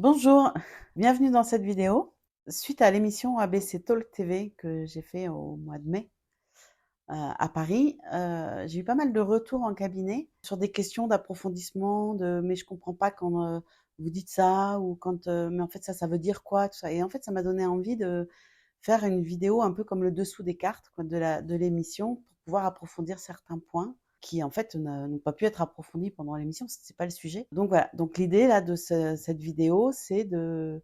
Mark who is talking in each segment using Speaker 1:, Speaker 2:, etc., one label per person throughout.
Speaker 1: Bonjour, bienvenue dans cette vidéo. Suite à l'émission ABC Talk TV que j'ai fait au mois de mai à Paris, j'ai eu pas mal de retours en cabinet sur des questions d'approfondissement, de mais je comprends pas quand vous dites ça ou quand mais en fait ça veut dire quoi tout ça. Et en fait ça m'a donné envie de faire une vidéo un peu comme le dessous des cartes quoi, de l'émission pour pouvoir approfondir certains points qui en fait n'ont pas pu être approfondis pendant l'émission, c'est pas le sujet. Donc voilà, donc l'idée là de cette vidéo, c'est de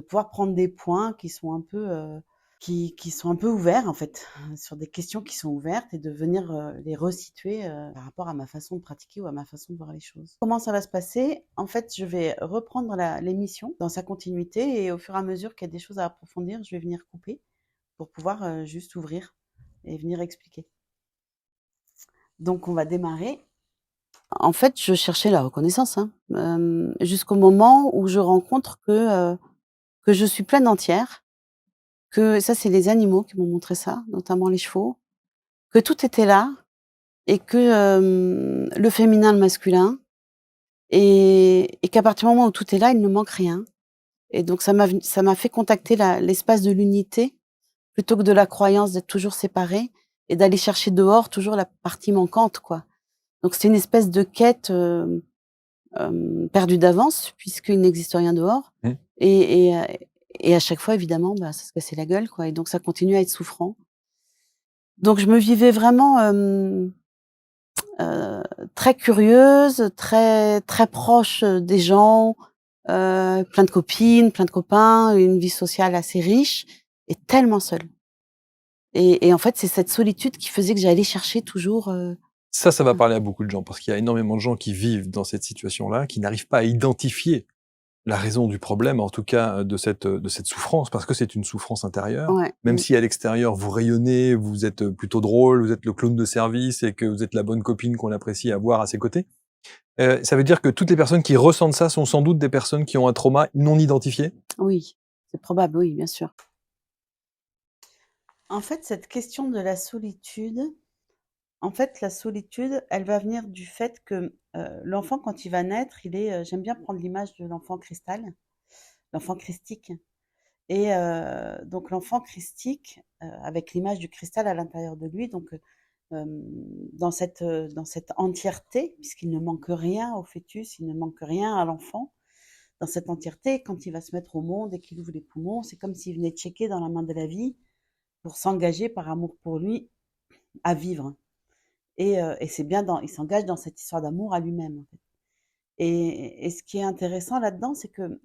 Speaker 1: pouvoir prendre des points qui sont un peu qui sont un peu ouverts en fait, sur des questions qui sont ouvertes et de venir les resituer par rapport à ma façon de pratiquer ou à ma façon de voir les choses. Comment ça va se passer? En fait, je vais reprendre l'émission dans sa continuité et au fur et à mesure qu'il y a des choses à approfondir, je vais venir couper pour pouvoir juste ouvrir et venir expliquer. Donc on va démarrer. En fait, je cherchais la reconnaissance, hein, jusqu'au moment où je rencontre que je suis pleine entière, que ça c'est les animaux qui m'ont montré ça, notamment les chevaux, que tout était là et que, le féminin, le masculin et qu'à partir du moment où tout est là, il ne manque rien et donc ça m'a fait contacter l'espace de l'unité plutôt que de la croyance d'être toujours séparés et d'aller chercher dehors toujours la partie manquante, quoi. Donc c'est une espèce de quête, perdue d'avance puisqu'il n'existe rien dehors
Speaker 2: Mmh.
Speaker 1: et et heu et à chaque fois évidemment, bah, ça se cassait la gueule, quoi et donc ça continue à être souffrant. Donc je me vivais vraiment, heu, très curieuse, très proche, des gens, plein de copines, plein de copains, une vie sociale assez riche et tellement seule et en fait, c'est cette solitude qui faisait que j'allais chercher toujours,
Speaker 2: Ça va parler à beaucoup de gens parce qu'il y a énormément de gens qui vivent dans cette situation-là, qui n'arrivent pas à identifier la raison du problème, en tout cas, de cette souffrance, parce que c'est une souffrance intérieure.
Speaker 1: ouais,
Speaker 2: Même si à l'extérieur vous rayonnez, vous êtes, plutôt drôle, vous êtes le clown de service et que vous êtes la bonne copine qu'on apprécie avoir à ses côtés. Ça veut dire que toutes les personnes qui ressentent ça sont sans doute des personnes qui ont un trauma non identifié?
Speaker 1: oui, c'est probable, oui, bien sûr. En fait, cette question de la solitude, en fait, la solitude, elle va venir du fait que, l'enfant quand il va naître, il est, j'aime bien prendre l'image de l'enfant cristal, l'enfant christique et donc l'enfant christique, avec l'image du cristal à l'intérieur de lui donc dans cette entièreté, puisqu'il ne manque rien au fœtus, il ne manque rien à l'enfant. Dans cette entièreté, quand il va se mettre au monde et qu'il ouvre les poumons, c'est comme s'il venait checker dans la main de la vie pour s'engager par amour pour lui à vivre et c'est bien il s'engage dans cette histoire d'amour à lui-même, en fait. Et ce qui est intéressant là-dedans, c'est que,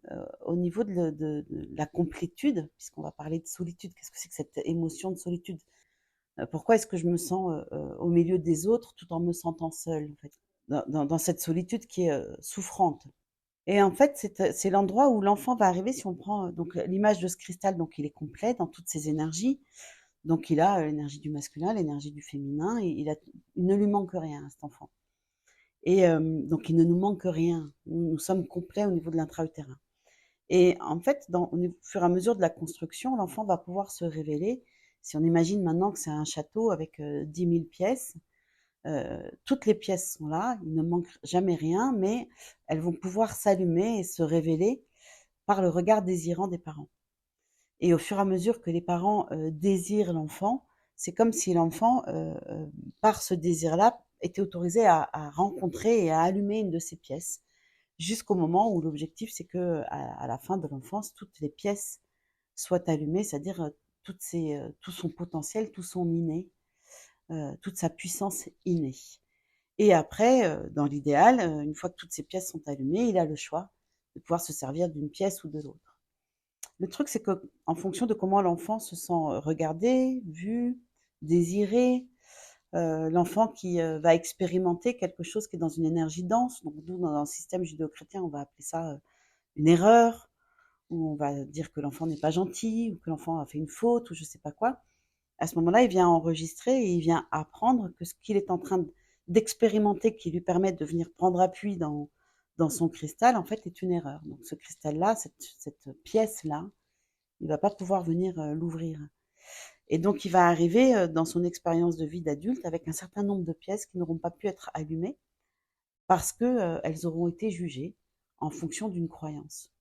Speaker 1: au niveau de la complétude, puisqu'on va parler de solitude, qu'est-ce que c'est que cette émotion de solitude? Pourquoi est-ce que je me sens, au milieu des autres tout en me sentant seule, en fait? Dans cette solitude qui est, souffrante et en fait, c'est l'endroit où l'enfant va arriver si on prend, donc l'image de ce cristal, donc il est complet dans toutes ses énergies. Donc il a, l'énergie du masculin, l'énergie du féminin et il ne lui manque rien à cet enfant et donc il ne nous manque rien. Nous sommes complets au niveau de l'intra-utérin et en fait, au fur et à mesure de la construction, l'enfant va pouvoir se révéler. Si on imagine maintenant que c'est un château avec, 10 000 pièces, toutes les pièces sont là, il ne manque jamais rien, mais elles vont pouvoir s'allumer et se révéler par le regard désirant des parents. Et au fur et à mesure que les parents, désirent l'enfant, c'est comme si l'enfant, par ce désir-là, était autorisé à rencontrer et à allumer une de ces pièces. Jusqu'au moment où l'objectif, c'est qu'à à la fin de l'enfance, toutes les pièces soient allumées, c'est-à-dire, tout son potentiel, tout son inné, toute sa puissance innée. Et après, dans l'idéal, une fois que toutes ces pièces sont allumées, il a le choix de pouvoir se servir d'une pièce ou de l'autre. Le truc, c'est qu'en fonction de comment l'enfant se sent, regardé, vu, désiré, l'enfant qui, va expérimenter quelque chose qui est dans une énergie dense, donc nous, dans le système judéo-chrétien, on va appeler ça, une erreur, ou on va dire que l'enfant n'est pas gentil, ou que l'enfant a fait une faute, ou je sais pas quoi. À ce moment-là, il vient enregistrer et il vient apprendre que ce qu'il est en train d'expérimenter, qui lui permet de venir prendre appui dans son cristal, en fait, est une erreur. Donc ce cristal-là, cette pièce-là, il va pas pouvoir venir, l'ouvrir et donc il va arriver, dans son expérience de vie d'adulte avec un certain nombre de pièces qui n'auront pas pu être allumées parce que, elles auront été jugées en fonction d'une croyance.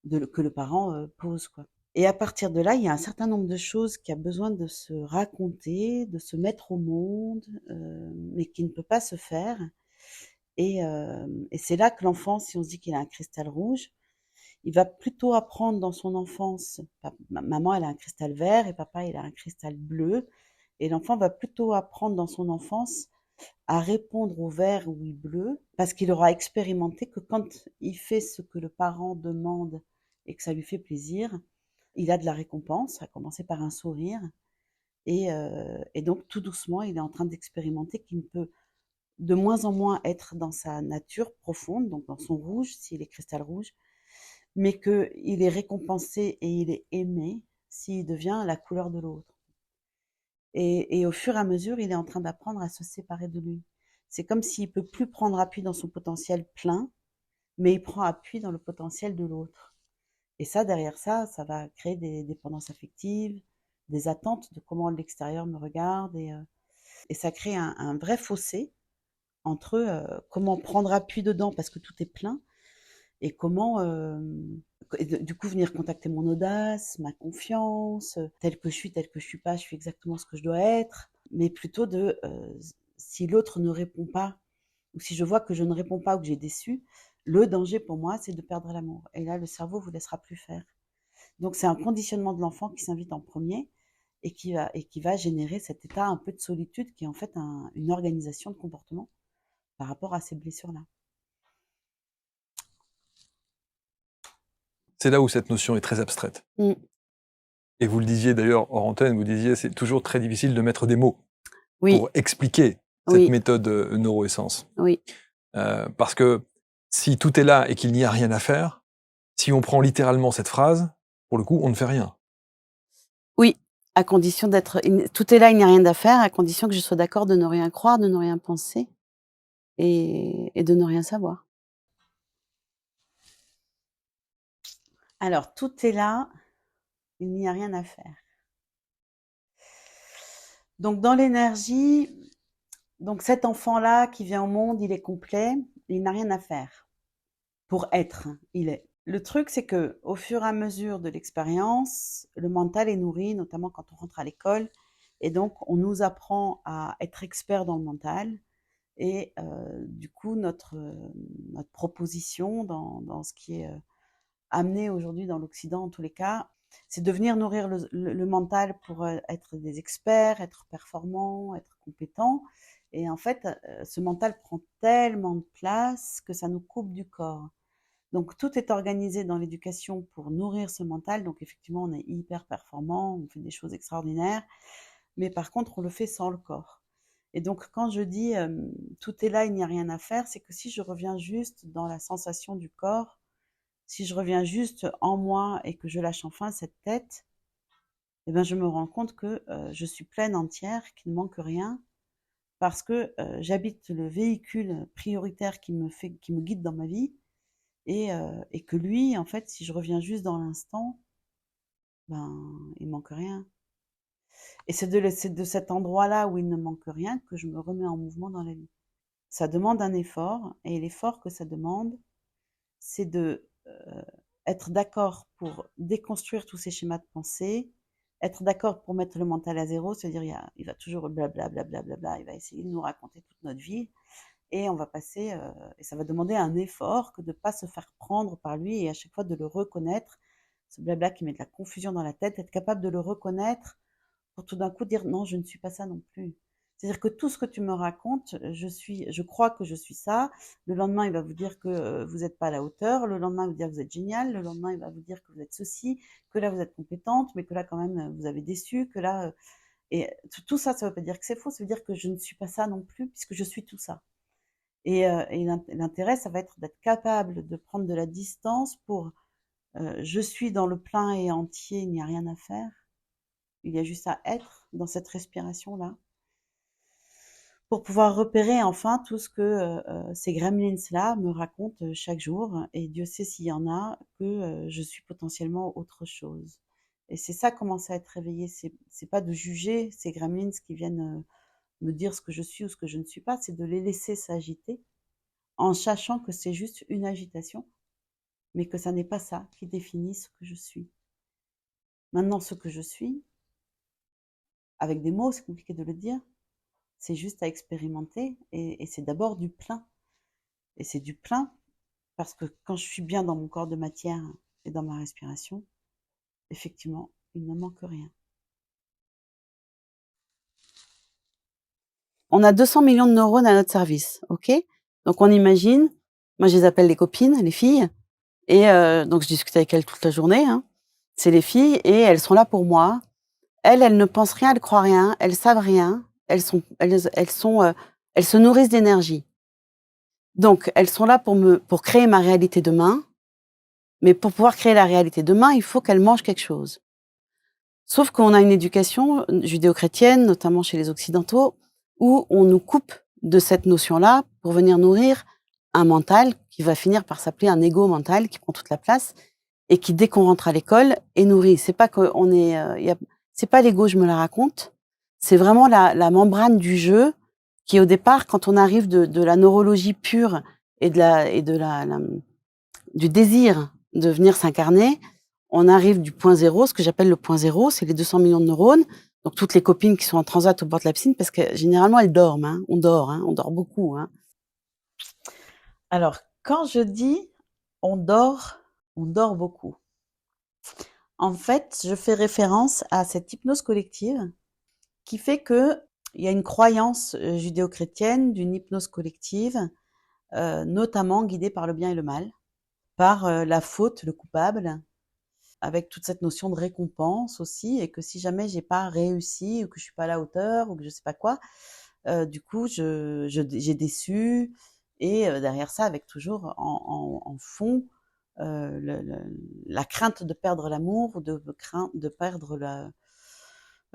Speaker 1: que le parent pose, quoi. Et à partir de là, il y a un certain nombre de choses qui a besoin de se raconter, de se mettre au monde, mais qui ne peut pas se faire. Et c'est là que l'enfant, si on se dit qu'il a un cristal rouge, il va plutôt apprendre dans son enfance. Maman, elle a un cristal vert et papa, il a un cristal bleu. Et l'enfant va plutôt apprendre dans son enfance à répondre au vert ou au bleu parce qu'il aura expérimenté que quand il fait ce que le parent demande et que ça lui fait plaisir, il a de la récompense, à commencer par un sourire. Et donc, tout doucement, il est en train d'expérimenter qu'il ne peut de moins en moins être dans sa nature profonde, donc dans son rouge, s'il est cristal rouge, mais qu'il est récompensé et il est aimé s'il devient la couleur de l'autre. Et au fur et à mesure, il est en train d'apprendre à se séparer de lui. C'est comme s'il peut plus prendre appui dans son potentiel plein, mais il prend appui dans le potentiel de l'autre. Et ça, derrière ça, ça va créer des dépendances affectives, des attentes de comment l'extérieur me regarde, et ça crée un vrai fossé entre comment prendre appui dedans parce que tout est plein, et comment, du coup, venir contacter mon audace, ma confiance, telle que je suis, telle que je suis pas, je suis exactement ce que je dois être, mais plutôt si l'autre ne répond pas, ou si je vois que je ne réponds pas ou que j'ai déçu, le danger pour moi, c'est de perdre l'amour. Et là, le cerveau vous laissera plus faire. Donc, c'est un conditionnement de l'enfant qui s'invite en premier et qui va générer cet état un peu de solitude qui est en fait une organisation de comportement par rapport à ces blessures-là.
Speaker 2: C'est là où cette notion est très abstraite.
Speaker 1: Mmh.
Speaker 2: Et vous le disiez d'ailleurs hors antenne, vous disiez c'est toujours très difficile de mettre des mots
Speaker 1: Oui,
Speaker 2: pour expliquer cette
Speaker 1: oui,
Speaker 2: méthode neuroessence.
Speaker 1: oui,
Speaker 2: Parce que si tout est là et qu'il n'y a rien à faire, si on prend littéralement cette phrase, pour le coup, on ne fait rien.
Speaker 1: oui, à condition d'être tout est là, il n'y a rien à faire, à condition que je sois d'accord de ne rien croire, de ne rien penser et de ne rien savoir. Alors tout est là, il n'y a rien à faire. Donc dans l'énergie, donc cet enfant-là qui vient au monde, il est complet, il n'a rien à faire. Pour être, il est. Le truc, c'est que au fur et à mesure de l'expérience, le mental est nourri, notamment quand on rentre à l'école, et donc on nous apprend à être expert dans le mental. Et du coup, notre proposition dans ce qui est amené aujourd'hui dans l'Occident, en tous les cas, c'est de venir nourrir le mental pour être des experts, être performants, être compétents. Et en fait, ce mental prend tellement de place que ça nous coupe du corps. Donc tout est organisé dans l'éducation pour nourrir ce mental. Donc effectivement, on est hyper performant, on fait des choses extraordinaires, mais par contre, on le fait sans le corps. Et donc quand je dis tout est là, il n'y a rien à faire, c'est que si je reviens juste dans la sensation du corps, si je reviens juste en moi et que je lâche enfin cette tête, eh ben je me rends compte que je suis pleine, entière, qu'il ne manque rien, parce que j'habite le véhicule prioritaire qui me guide dans ma vie, et que lui, en fait, si je reviens juste dans l'instant, ben, il manque rien. Et c'est de cet endroit-là où il ne manque rien que je me remets en mouvement dans la vie. Ça demande un effort, et l'effort que ça demande, c'est de être d'accord pour déconstruire tous ces schémas de pensée, être d'accord pour mettre le mental à zéro, c'est-à-dire il va toujours blablabla, il va essayer de nous raconter toute notre vie, et on va passer, et ça va demander un effort que de ne pas se faire prendre par lui, et à chaque fois de le reconnaître, ce blabla qui met de la confusion dans la tête, être capable de le reconnaître pour tout d'un coup dire non, je ne suis pas ça non plus. C'est-à-dire que tout ce que tu me racontes, je crois que je suis ça. Le lendemain, il va vous dire que vous n'êtes pas à la hauteur. Le lendemain, il va vous dire que vous êtes génial. Le lendemain, il va vous dire que vous êtes ceci, que là, vous êtes compétente, mais que là, quand même, vous avez déçu, que là, et tout ça, ça veut pas dire que c'est faux. Ça veut dire que je ne suis pas ça non plus, puisque je suis tout ça. Et l'intérêt, ça va être d'être capable de prendre de la distance pour je suis dans le plein et entier, il n'y a rien à faire. Il y a juste à être dans cette respiration-là pour pouvoir repérer enfin tout ce que ces gremlins-là me racontent chaque jour. Et Dieu sait s'il y en a, que je suis potentiellement autre chose. Et c'est ça, commencer à être réveillé. C'est pas de juger ces gremlins qui viennent me dire ce que je suis ou ce que je ne suis pas, c'est de les laisser s'agiter en sachant que c'est juste une agitation mais que ça n'est pas ça qui définit ce que je suis. Maintenant, ce que je suis, avec des mots, c'est compliqué de le dire, c'est juste à expérimenter et c'est d'abord du plein. Et c'est du plein parce que quand je suis bien dans mon corps de matière et dans ma respiration, effectivement, il ne manque rien. On a 200 millions de neurones à notre service, ok? Donc on imagine, moi je les appelle les copines, les filles, et donc je discute avec elles toute la journée, hein. C'est les filles et elles sont là pour moi. Elles ne pensent rien, elles croient rien, elles savent rien, elles se nourrissent d'énergie. Donc elles sont là pour créer ma réalité demain, mais pour pouvoir créer la réalité demain, il faut qu'elles mangent quelque chose. Sauf qu'on a une éducation judéo-chrétienne, notamment chez les occidentaux, où on nous coupe de cette notion-là pour venir nourrir un mental qui va finir par s'appeler un ego mental qui prend toute la place et qui, dès qu'on rentre à l'école, est nourri. C'est pas qu'on est, c'est pas l'ego, je me la raconte. C'est vraiment la membrane du jeu qui, au départ, quand on arrive de la neurologie pure et du désir de venir s'incarner, on arrive du point zéro, ce que j'appelle le point zéro, c'est les 200 millions de neurones. Donc toutes les copines qui sont en transat au bord de la piscine, parce que généralement elles dorment, hein, on dort beaucoup. Hein. Alors, quand je dis on dort beaucoup. En fait, je fais référence à cette hypnose collective qui fait que il y a une croyance judéo-chrétienne d'une hypnose collective, notamment guidée par le bien et le mal, par la faute, le coupable, avec toute cette notion de récompense aussi, et que si jamais j'ai pas réussi ou que je suis pas à la hauteur ou que je sais pas quoi, du coup j'ai déçu et derrière ça avec toujours en fond la crainte de perdre l'amour ou de perdre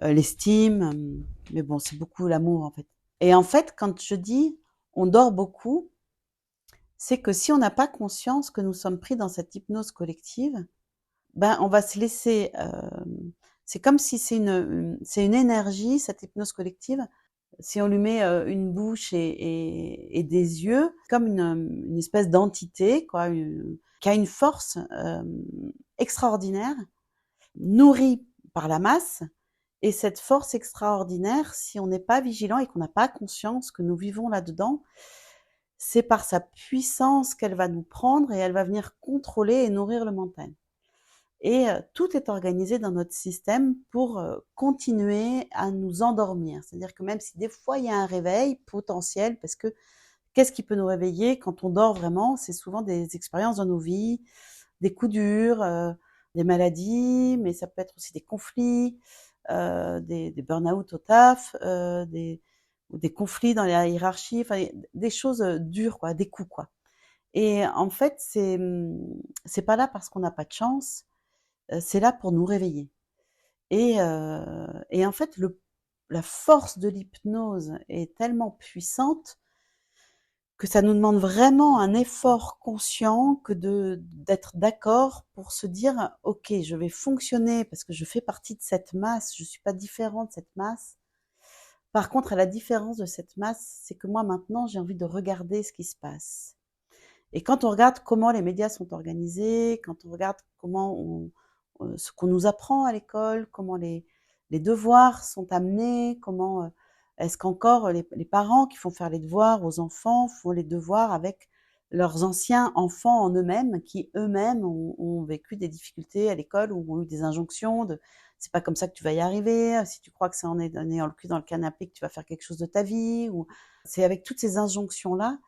Speaker 1: l'estime, mais bon c'est beaucoup l'amour en fait. Et en fait quand je dis on dort beaucoup, c'est que si on n'a pas conscience que nous sommes pris dans cette hypnose collective, ben, on va se laisser. C'est comme si c'est une énergie, cette hypnose collective. Si on lui met une bouche et des yeux, comme une espèce d'entité, quoi, qui a une force extraordinaire, nourrie par la masse. Et cette force extraordinaire, si on n'est pas vigilant et qu'on n'a pas conscience que nous vivons là-dedans, c'est par sa puissance qu'elle va nous prendre et elle va venir contrôler et nourrir le mental. Et tout est organisé dans notre système pour continuer à nous endormir. C'est-à-dire que même si des fois il y a un réveil potentiel, parce que qu'est-ce qui peut nous réveiller quand on dort vraiment? C'est souvent des expériences dans nos vies, des coups durs, des maladies, mais ça peut être aussi des conflits, des burn-out au taf, des conflits dans la hiérarchie, enfin des choses dures, quoi, des coups, quoi. Et en fait, c'est pas là parce qu'on n'a pas de chance, c'est là pour nous réveiller. Et en fait, la force de l'hypnose est tellement puissante que ça nous demande vraiment un effort conscient que d'être d'accord pour se dire ok, je vais fonctionner parce que je fais partie de cette masse, je suis pas différent de cette masse. Par contre, à la différence de cette masse, c'est que moi maintenant j'ai envie de regarder ce qui se passe. Et quand on regarde comment les médias sont organisés, quand on regarde ce qu'on nous apprend à l'école, comment les devoirs sont amenés, comment est-ce qu'encore les parents qui font faire les devoirs aux enfants font les devoirs avec leurs anciens enfants en eux-mêmes, qui eux-mêmes ont vécu des difficultés à l'école ou ont eu des injonctions de c'est pas comme ça que tu vas y arriver, si tu crois que c'est en ayant le cul dans le canapé que tu vas faire quelque chose de ta vie, ou c'est avec toutes ces injonctions-là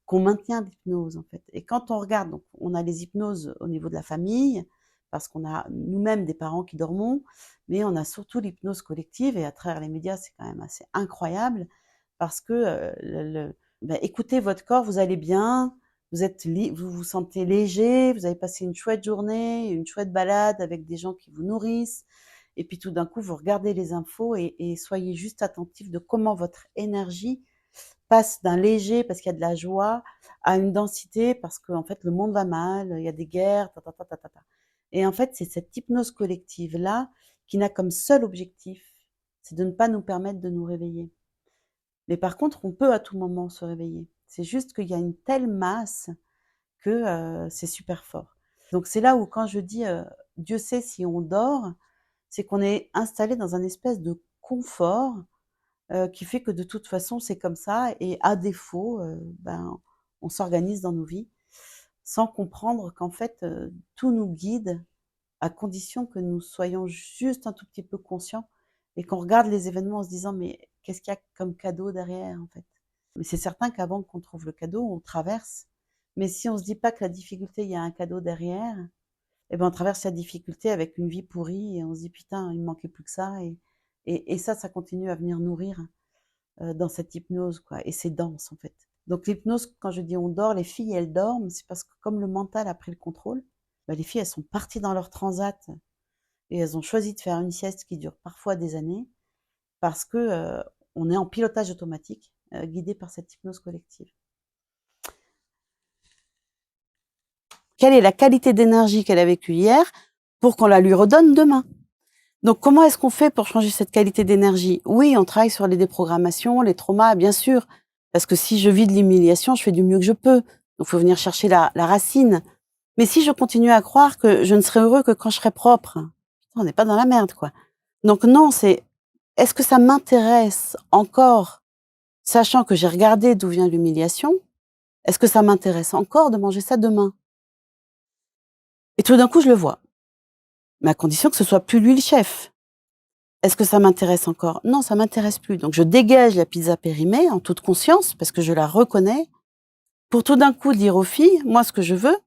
Speaker 1: qu'on maintient l'hypnose en fait. Et quand on regarde, donc on a les hypnoses au niveau de la famille, parce qu'on a nous-mêmes des parents qui dormons, mais on a surtout l'hypnose collective et à travers les médias, c'est quand même assez incroyable parce que écoutez votre corps, vous allez bien, vous vous sentez léger, vous avez passé une chouette journée, une chouette balade avec des gens qui vous nourrissent, et puis tout d'un coup vous regardez les infos et soyez juste attentif de comment votre énergie passe d'un léger parce qu'il y a de la joie à une densité parce que en fait le monde va mal, il y a des guerres, ta ta ta ta ta ta. Et en fait, c'est cette hypnose collective là qui n'a comme seul objectif, c'est de ne pas nous permettre de nous réveiller. Mais par contre, on peut à tout moment se réveiller. C'est juste qu'il y a une telle masse que c'est super fort. Donc c'est là où quand je dis Dieu sait si on dort, c'est qu'on est installé dans un espèce de confort qui fait que de toute façon c'est comme ça et à défaut, on s'organise dans nos vies sans comprendre qu'en fait tout nous guide à condition que nous soyons juste un tout petit peu conscients et qu'on regarde les événements en se disant mais qu'est-ce qu'il y a comme cadeau derrière en fait. Mais c'est certain qu'avant qu'on trouve le cadeau, on traverse. Mais si on se dit pas que la difficulté, il y a un cadeau derrière, eh ben on traverse la difficulté avec une vie pourrie et on se dit putain, il me manquait plus que ça et ça continue à venir nourrir dans cette hypnose quoi. Et c'est dense en fait. Donc l'hypnose, quand je dis on dort, les filles elles dorment, c'est parce que comme le mental a pris le contrôle, les filles elles sont parties dans leur transat et elles ont choisi de faire une sieste qui dure parfois des années parce que on est en pilotage automatique, guidé par cette hypnose collective. Quelle est la qualité d'énergie qu'elle a vécue hier pour qu'on la lui redonne demain? Donc, comment est-ce qu'on fait pour changer cette qualité d'énergie? Oui, on travaille sur les déprogrammations, les traumas, bien sûr, parce que si je vis de l'humiliation, je fais du mieux que je peux. Donc, il faut venir chercher la racine. Mais si je continue à croire que je ne serai heureux que quand je serai propre, on n'est pas dans la merde, quoi. Donc non, est-ce que ça m'intéresse encore, sachant que j'ai regardé d'où vient l'humiliation, est-ce que ça m'intéresse encore de manger ça demain? Et tout d'un coup, je le vois. Mais à condition que ce soit plus lui le chef. Est-ce que ça m'intéresse encore? Non, ça m'intéresse plus. Donc je dégage la pizza périmée en toute conscience, parce que je la reconnais, pour tout d'un coup dire aux filles, moi ce que je veux,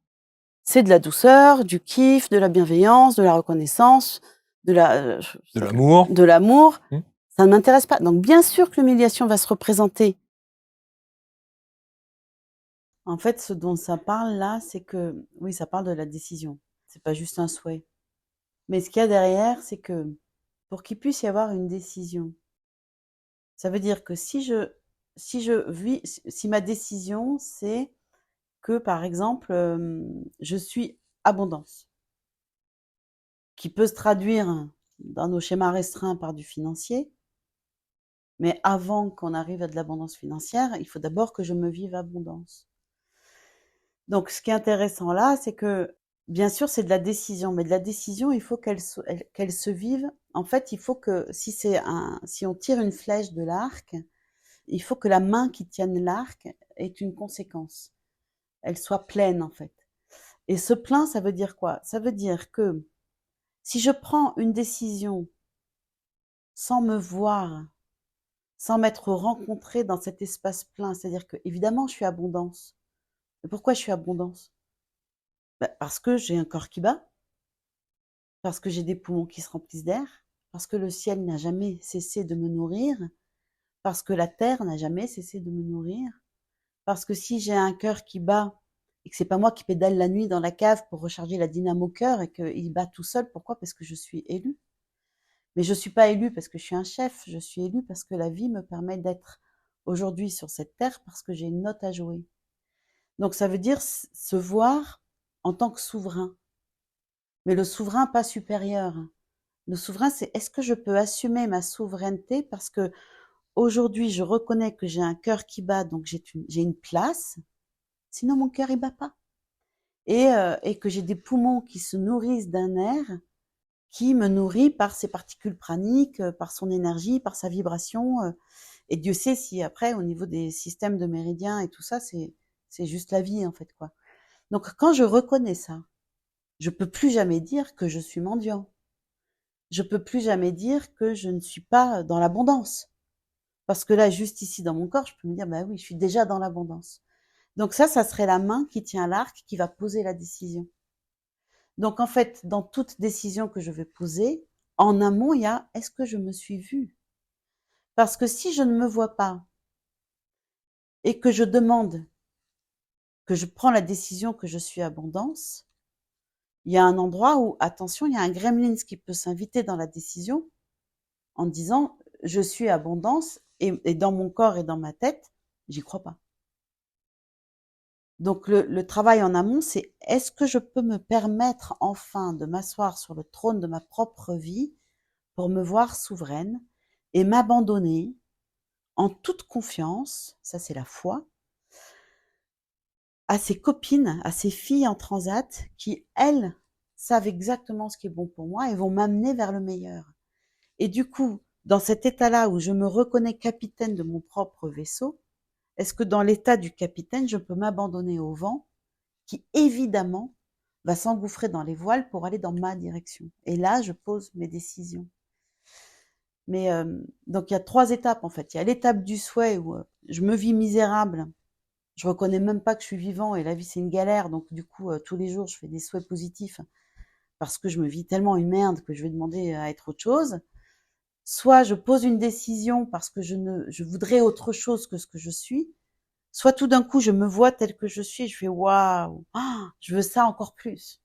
Speaker 1: c'est de la douceur, du kiff, de la bienveillance, de la reconnaissance, de
Speaker 2: l'amour.
Speaker 1: De l'amour. Ça ne m'intéresse pas. Donc bien sûr que l'humiliation va se représenter. En fait, ce dont ça parle là, c'est que, oui, ça parle de la décision. C'est pas juste un souhait. Mais ce qu'il y a derrière, c'est que pour qu'il puisse y avoir une décision, ça veut dire que si ma décision, c'est que, par exemple, je suis abondance, qui peut se traduire dans nos schémas restreints par du financier, mais avant qu'on arrive à de l'abondance financière, il faut d'abord que je me vive abondance. Donc, ce qui est intéressant là, c'est que, bien sûr, c'est de la décision, mais de la décision, il faut qu'elle se vive. En fait, il faut que, si on tire une flèche de l'arc, il faut que la main qui tienne l'arc ait une conséquence. Elle soit pleine, en fait. Et ce plein, ça veut dire quoi? Ça veut dire que si je prends une décision sans me voir, sans m'être rencontrée dans cet espace plein, c'est-à-dire que, évidemment, je suis abondance. Et pourquoi je suis abondance? Parce que j'ai un corps qui bat, parce que j'ai des poumons qui se remplissent d'air, parce que le ciel n'a jamais cessé de me nourrir, parce que la terre n'a jamais cessé de me nourrir, parce que si j'ai un cœur qui bat et que c'est pas moi qui pédale la nuit dans la cave pour recharger la dynamo cœur et qu'il bat tout seul, pourquoi? Parce que je suis élue. Mais je suis pas élue parce que je suis un chef, je suis élue parce que la vie me permet d'être aujourd'hui sur cette terre parce que j'ai une note à jouer. Donc ça veut dire se voir en tant que souverain. Mais le souverain pas supérieur. Le souverain, c'est est-ce que je peux assumer ma souveraineté parce que aujourd'hui je reconnais que j'ai un cœur qui bat, donc j'ai une place, sinon mon cœur il bat pas. Et que j'ai des poumons qui se nourrissent d'un air qui me nourrit par ses particules praniques, par son énergie, par sa vibration. Et Dieu sait si après, au niveau des systèmes de méridiens et tout ça, c'est juste la vie en fait quoi. Donc quand je reconnais ça, je peux plus jamais dire que je suis mendiant. Je peux plus jamais dire que je ne suis pas dans l'abondance. Parce que là, juste ici dans mon corps, je peux me dire, bah oui, je suis déjà dans l'abondance. Donc ça serait la main qui tient l'arc qui va poser la décision. Donc en fait, dans toute décision que je vais poser, en amont, il y a est-ce que je me suis vue? Parce que si je ne me vois pas et que je demande, que je prends la décision que je suis abondance, il y a un endroit où, attention, il y a un gremlins qui peut s'inviter dans la décision en disant je suis abondance et dans mon corps et dans ma tête, j'y crois pas. Donc le travail en amont, c'est est-ce que je peux me permettre enfin de m'asseoir sur le trône de ma propre vie pour me voir souveraine et m'abandonner en toute confiance, ça c'est la foi, à ses copines, à ses filles en transat qui, elles, savent exactement ce qui est bon pour moi et vont m'amener vers le meilleur. Et du coup, dans cet état-là où je me reconnais capitaine de mon propre vaisseau, est-ce que dans l'état du capitaine, je peux m'abandonner au vent qui, évidemment, va s'engouffrer dans les voiles pour aller dans ma direction? Et là, je pose mes décisions. Mais donc, il y a 3 étapes, en fait. Il y a l'étape du souhait où je me vis misérable, je reconnais même pas que je suis vivant et la vie, c'est une galère. Donc, du coup, tous les jours, je fais des souhaits positifs parce que je me vis tellement une merde que je vais demander à être autre chose. Soit je pose une décision parce que je voudrais autre chose que ce que je suis. Soit tout d'un coup, je me vois tel que je suis et je fais waouh, je veux ça encore plus.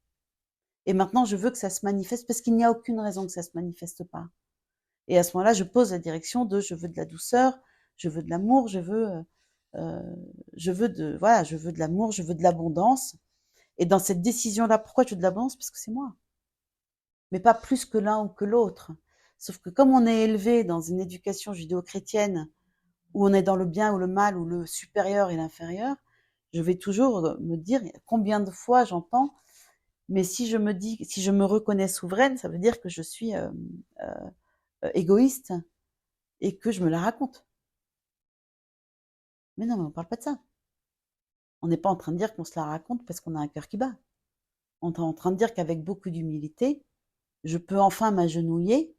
Speaker 1: Et maintenant, je veux que ça se manifeste parce qu'il n'y a aucune raison que ça se manifeste pas. Et à ce moment-là, je pose la direction de je veux de la douceur, je veux de l'amour, je veux je veux de l'amour, je veux de l'abondance. Et dans cette décision-là, pourquoi je veux de l'abondance? Parce que c'est moi. Mais pas plus que l'un ou que l'autre. Sauf que comme on est élevé dans une éducation judéo-chrétienne où on est dans le bien ou le mal, ou le supérieur et l'inférieur, je vais toujours me dire combien de fois j'entends, mais si je me dis, si je me reconnais souveraine, ça veut dire que je suis égoïste et que je me la raconte. Mais non, mais on parle pas de ça. On n'est pas en train de dire qu'on se la raconte parce qu'on a un cœur qui bat. On est en train de dire qu'avec beaucoup d'humilité, je peux enfin m'agenouiller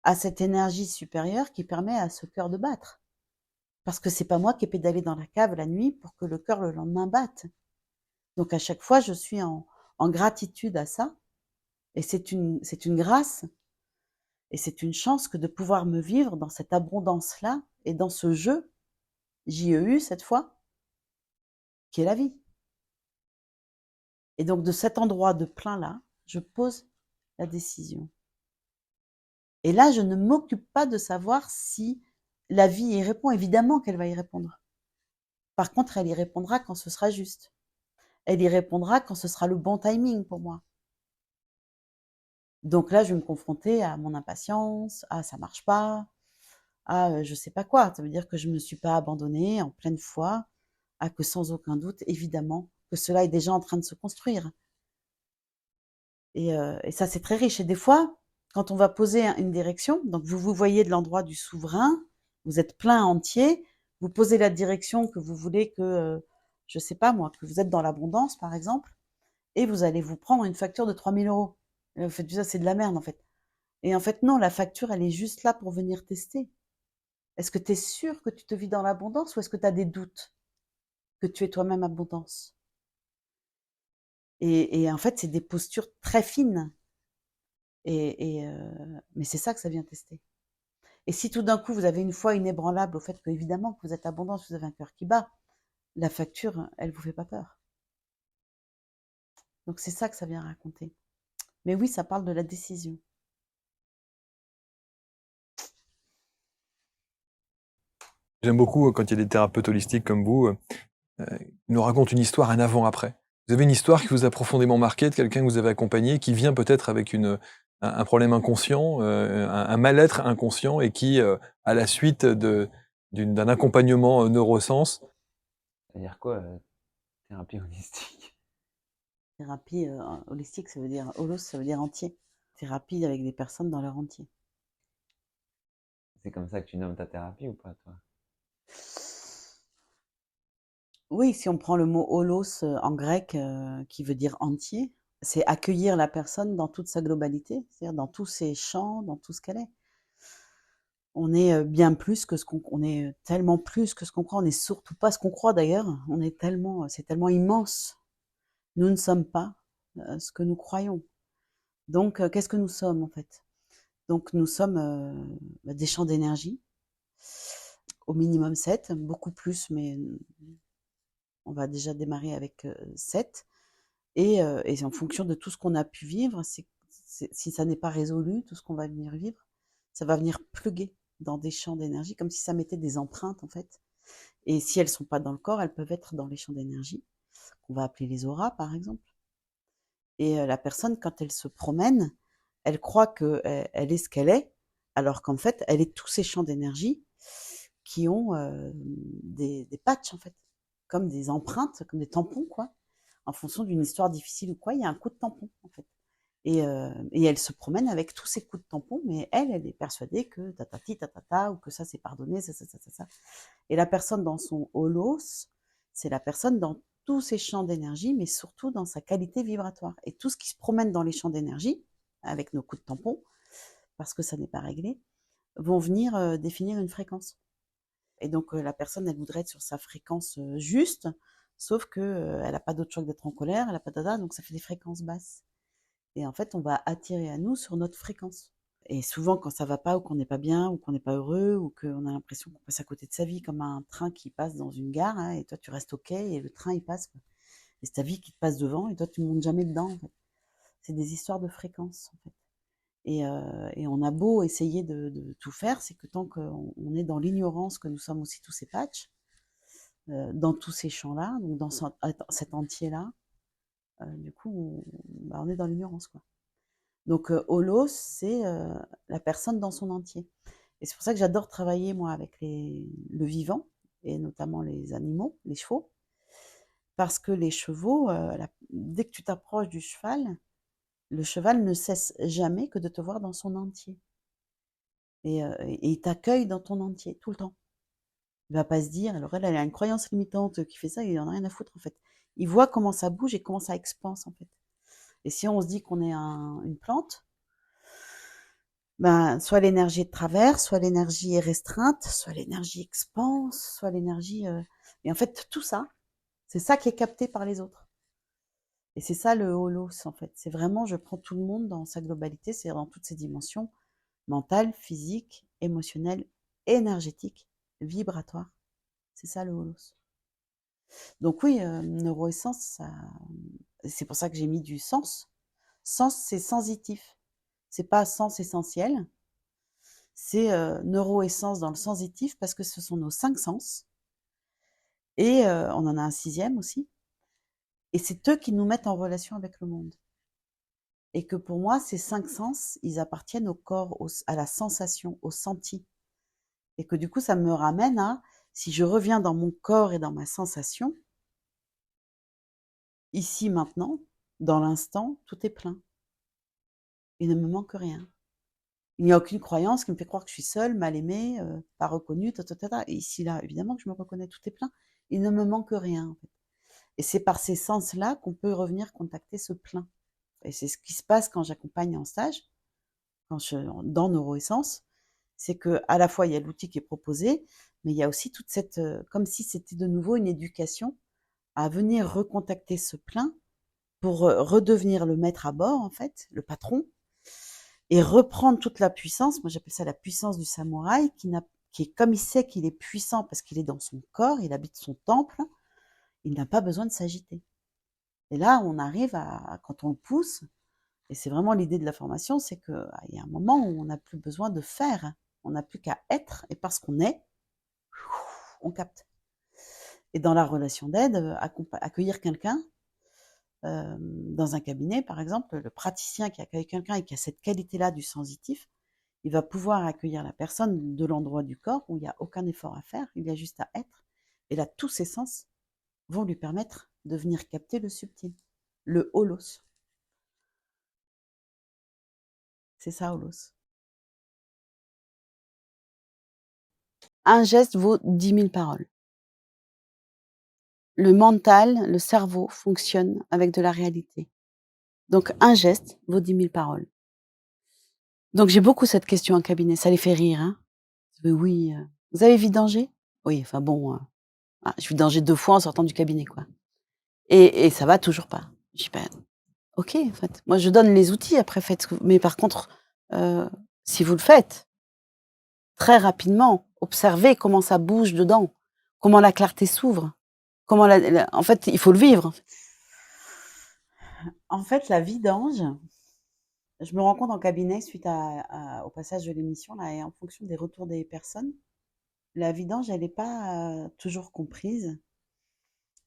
Speaker 1: à cette énergie supérieure qui permet à ce cœur de battre. Parce que c'est pas moi qui ai pédalé dans la cave la nuit pour que le cœur le lendemain batte. Donc à chaque fois, je suis en gratitude à ça. Et c'est une grâce et c'est une chance que de pouvoir me vivre dans cette abondance-là et dans ce jeu, JEU cette fois, qui est la vie. Et donc de cet endroit de plein-là, je pose la décision. Et là, je ne m'occupe pas de savoir si la vie y répond. Évidemment qu'elle va y répondre. Par contre, elle y répondra quand ce sera juste. Elle y répondra quand ce sera le bon timing pour moi. Donc là, je vais me confronter à mon impatience, à ça marche pas, à je sais pas quoi. Ça veut dire que je me suis pas abandonnée en pleine foi, à que sans aucun doute, évidemment, que cela est déjà en train de se construire. Et ça, c'est très riche. Et des fois, quand on va poser une direction, donc vous vous voyez de l'endroit du souverain, vous êtes plein entier, vous posez la direction que vous voulez que, je sais pas moi, que vous êtes dans l'abondance, par exemple, et vous allez vous prendre une facture de 3 000 €. Et vous faites ça, c'est de la merde, en fait. Et en fait, non, la facture, elle est juste là pour venir tester. Est-ce que tu es sûr que tu te vis dans l'abondance ou est-ce que tu as des doutes que tu es toi-même abondance? Et en fait, c'est des postures très fines. Mais c'est ça que ça vient tester. Et si tout d'un coup, vous avez une foi inébranlable au fait que, évidemment, que vous êtes abondance, vous avez un cœur qui bat, la facture, elle vous fait pas peur. Donc c'est ça que ça vient raconter. Mais oui, ça parle de la décision.
Speaker 2: J'aime beaucoup quand il y a des thérapeutes holistiques comme vous, ils nous racontent une histoire, un avant-après. Vous avez une histoire qui vous a profondément marqué, de quelqu'un que vous avez accompagné, qui vient peut-être avec un problème inconscient, un mal-être inconscient et qui, à la suite d'un accompagnement neurosens.
Speaker 3: C'est-à-dire quoi, thérapie holistique?
Speaker 1: Thérapie holistique, ça veut dire holos, ça veut dire entier. Thérapie avec des personnes dans leur entier.
Speaker 3: C'est comme ça que tu nommes ta thérapie ou pas, toi?
Speaker 1: Oui, si on prend le mot holos en grec, qui veut dire entier, c'est accueillir la personne dans toute sa globalité, c'est-à-dire dans tous ses champs, dans tout ce qu'elle est. On est bien plus que on est tellement plus que ce qu'on croit. On n'est surtout pas ce qu'on croit d'ailleurs. On est tellement, c'est tellement immense. Nous ne sommes pas ce que nous croyons. Donc, qu'est-ce que nous sommes en fait? Donc, nous sommes des champs d'énergie, au minimum 7, beaucoup plus, mais on va déjà démarrer avec 7. Et en fonction de tout ce qu'on a pu vivre, si ça n'est pas résolu, tout ce qu'on va venir vivre, ça va venir pluguer dans des champs d'énergie, comme si ça mettait des empreintes en fait. Et si elles sont pas dans le corps, elles peuvent être dans les champs d'énergie, qu'on va appeler les auras par exemple. Et la personne, quand elle se promène, elle croit que elle est ce qu'elle est, alors qu'en fait, elle est tous ces champs d'énergie qui ont des patchs en fait. comme des empreintes, comme des tampons, quoi. En fonction d'une histoire difficile ou quoi, il y a un coup de tampon, en fait. Et elle se promène avec tous ces coups de tampon, mais elle est persuadée que tatati tatata, ou que ça c'est pardonné, ça. Et la personne dans son holos, c'est la personne dans tous ses champs d'énergie, mais surtout dans sa qualité vibratoire. Et tout ce qui se promène dans les champs d'énergie, avec nos coups de tampon, parce que ça n'est pas réglé, vont venir définir une fréquence. Et donc la personne, elle voudrait être sur sa fréquence juste, sauf que elle n'a pas d'autre choix que d'être en colère, elle n'a pas dada, donc ça fait des fréquences basses. Et en fait, on va attirer à nous sur notre fréquence. Et souvent, quand ça va pas, ou qu'on n'est pas bien, ou qu'on n'est pas heureux, ou qu'on a l'impression qu'on passe à côté de sa vie, comme un train qui passe dans une gare, hein, et toi tu restes au quai, et le train il passe, quoi. Et c'est ta vie qui te passe devant, et toi tu montes jamais dedans, en fait. C'est des histoires de fréquences, en fait. Et on a beau essayer de tout faire, c'est que tant qu'on est dans l'ignorance, que nous sommes aussi tous ces patchs, dans tous ces champs-là, donc dans cet entier-là, du coup, on est dans l'ignorance, quoi. Donc, holos, c'est la personne dans son entier. Et c'est pour ça que j'adore travailler, moi, avec le vivant, et notamment les animaux, les chevaux, parce que les chevaux, dès que tu t'approches du cheval, le cheval ne cesse jamais que de te voir dans son entier. Et il t'accueille dans ton entier, tout le temps. Il va pas se dire, alors elle a une croyance limitante qui fait ça, il en a rien à foutre, en fait. Il voit comment ça bouge et comment ça expanse, en fait. Et si on se dit qu'on est une plante, ben, soit l'énergie est de travers, soit l'énergie est restreinte, soit l'énergie expanse, soit l'énergie... Et en fait, tout ça, c'est ça qui est capté par les autres. Et c'est ça le holos, en fait. C'est vraiment, je prends tout le monde dans sa globalité, c'est dans toutes ses dimensions, mentale, physique, émotionnelle, énergétique, vibratoire. C'est ça le holos. Donc oui, neuroessence, c'est pour ça que j'ai mis du sens. Sens, c'est sensitif. C'est pas sens essentiel. C'est neuroessence dans le sensitif parce que ce sont nos 5 sens. Et on en a un 6e aussi. Et c'est eux qui nous mettent en relation avec le monde. Et que pour moi, ces 5 sens, ils appartiennent au corps, à la sensation, au senti. Et que du coup, ça me ramène à, si je reviens dans mon corps et dans ma sensation, ici, maintenant, dans l'instant, tout est plein. Il ne me manque rien. Il n'y a aucune croyance qui me fait croire que je suis seule, mal aimée, pas reconnue, Et ici, là, évidemment que je me reconnais, tout est plein. Il ne me manque rien, en fait. Et c'est par ces sens-là qu'on peut revenir contacter ce plein. Et c'est ce qui se passe quand j'accompagne en stage, dans Neuroessence, c'est que à la fois il y a l'outil qui est proposé, mais il y a aussi toute cette, comme si c'était de nouveau une éducation à venir recontacter ce plein pour redevenir le maître à bord, en fait, le patron, et reprendre toute la puissance. Moi, j'appelle ça la puissance du samouraï, qui est comme il sait qu'il est puissant parce qu'il est dans son corps, il habite son temple, il n'a pas besoin de s'agiter. Et là, on arrive quand on le pousse, et c'est vraiment l'idée de la formation, c'est qu'il y a un moment où on n'a plus besoin de faire, on n'a plus qu'à être, et parce qu'on est, on capte. Et dans la relation d'aide, accueillir quelqu'un, dans un cabinet, par exemple, le praticien qui accueille quelqu'un et qui a cette qualité-là du sensitif, il va pouvoir accueillir la personne de l'endroit du corps où il n'y a aucun effort à faire, il y a juste à être. Et là, tous ses sens vont lui permettre de venir capter le subtil, le holos. C'est ça, holos. Un geste vaut 10 000 paroles. Le mental, le cerveau fonctionne avec de la réalité. Donc, un geste vaut 10 000 paroles. Donc, j'ai beaucoup cette question en cabinet. Ça les fait rire, hein. Oui, vous avez vidangé? Oui, enfin bon, je vidangé 2 fois en sortant du cabinet, quoi. Et ça va toujours pas. Je dis: «Ben, OK, en fait. Moi, je donne les outils, après faites ce que mais par contre, si vous le faites, très rapidement, observez comment ça bouge dedans, comment la clarté s'ouvre, comment en fait, il faut le vivre, en fait». En fait, la vidange, je me rends compte en cabinet suite au passage de l'émission là et en fonction des retours des personnes, la vidange, elle est pas, toujours comprise.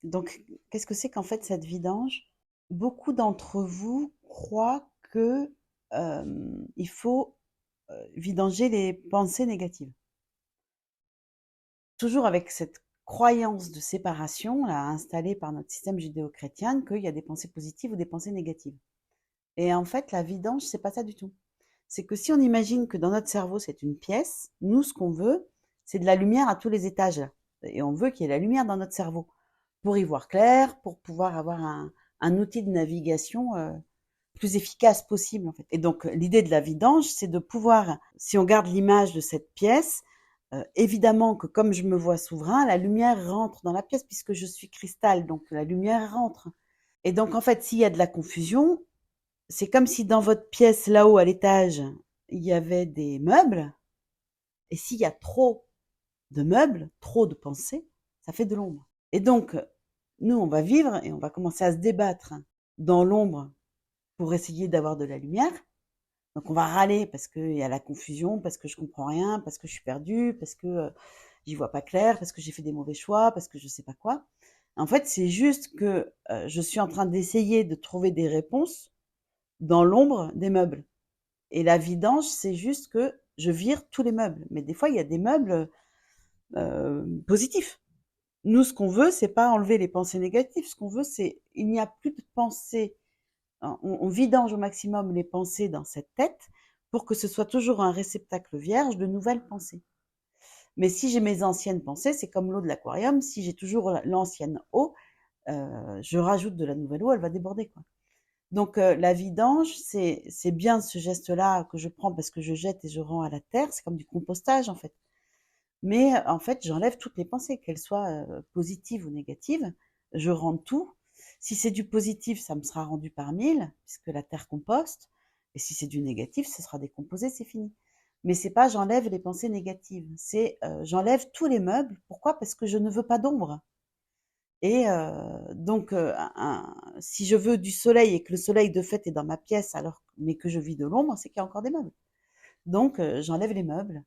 Speaker 1: Donc, qu'est-ce que c'est qu'en fait cette vidange? Beaucoup d'entre vous croient que, il faut, vidanger les pensées négatives. Toujours avec cette croyance de séparation là, installée par notre système judéo-chrétien qu'il y a des pensées positives ou des pensées négatives. Et en fait, la vidange, c'est pas ça du tout. C'est que si on imagine que dans notre cerveau, c'est une pièce, nous, ce qu'on veut, c'est de la lumière à tous les étages. Et on veut qu'il y ait la lumière dans notre cerveau pour y voir clair, pour pouvoir avoir un outil de navigation plus efficace possible, en fait. Et donc, l'idée de la vidange, c'est de pouvoir, si on garde l'image de cette pièce, évidemment que comme je me vois souverain, la lumière rentre dans la pièce puisque je suis cristal, donc la lumière rentre. Et donc, en fait, s'il y a de la confusion, c'est comme si dans votre pièce, là-haut, à l'étage, il y avait des meubles. Et s'il y a trop de meubles, trop de pensées, ça fait de l'ombre. Et donc, nous, on va vivre et on va commencer à se débattre dans l'ombre pour essayer d'avoir de la lumière. Donc, on va râler parce qu'il y a la confusion, parce que je comprends rien, parce que je suis perdue, parce que j'y vois pas clair, parce que j'ai fait des mauvais choix, parce que je sais pas quoi. En fait, c'est juste que je suis en train d'essayer de trouver des réponses dans l'ombre des meubles. Et la vidange, c'est juste que je vire tous les meubles. Mais des fois, il y a des meubles positifs. Nous, ce qu'on veut, c'est pas enlever les pensées négatives. Ce qu'on veut, c'est il n'y a plus de pensées. On vidange au maximum les pensées dans cette tête pour que ce soit toujours un réceptacle vierge de nouvelles pensées. Mais si j'ai mes anciennes pensées, c'est comme l'eau de l'aquarium. Si j'ai toujours l'ancienne eau, je rajoute de la nouvelle eau, elle va déborder, quoi. Donc la vidange, c'est bien ce geste-là que je prends parce que je jette et je rends à la terre. C'est comme du compostage, en fait. Mais en fait, j'enlève toutes les pensées, qu'elles soient positives ou négatives. Je rends tout. Si c'est du positif, ça me sera rendu par 1000, puisque la terre composte. Et si c'est du négatif, ce sera décomposé, c'est fini. Mais c'est pas j'enlève les pensées négatives, c'est j'enlève tous les meubles. Pourquoi? Parce que je ne veux pas d'ombre. Et donc, si je veux du soleil et que le soleil de fait est dans ma pièce, alors, mais que je vis de l'ombre, c'est qu'il y a encore des meubles. Donc, j'enlève les meubles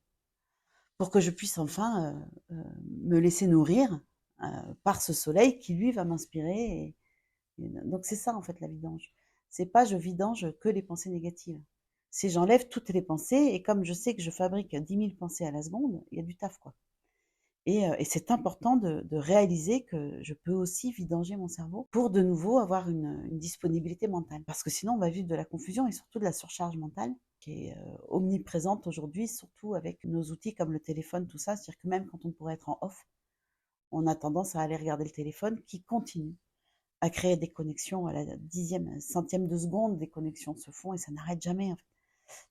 Speaker 1: pour que je puisse enfin me laisser nourrir par ce soleil qui lui va m'inspirer. Donc c'est ça en fait la vidange. C'est pas je vidange que les pensées négatives. C'est j'enlève toutes les pensées et comme je sais que je fabrique 10 000 pensées à la seconde, il y a du taf quoi. Et c'est important de réaliser que je peux aussi vidanger mon cerveau pour de nouveau avoir une disponibilité mentale. Parce que sinon on va vivre de la confusion et surtout de la surcharge mentale qui est omniprésente aujourd'hui, surtout avec nos outils comme le téléphone, tout ça. C'est-à-dire que même quand on pourrait être en off, on a tendance à aller regarder le téléphone qui continue à créer des connexions à la dixième, centième de seconde, des connexions se font et ça n'arrête jamais. En fait.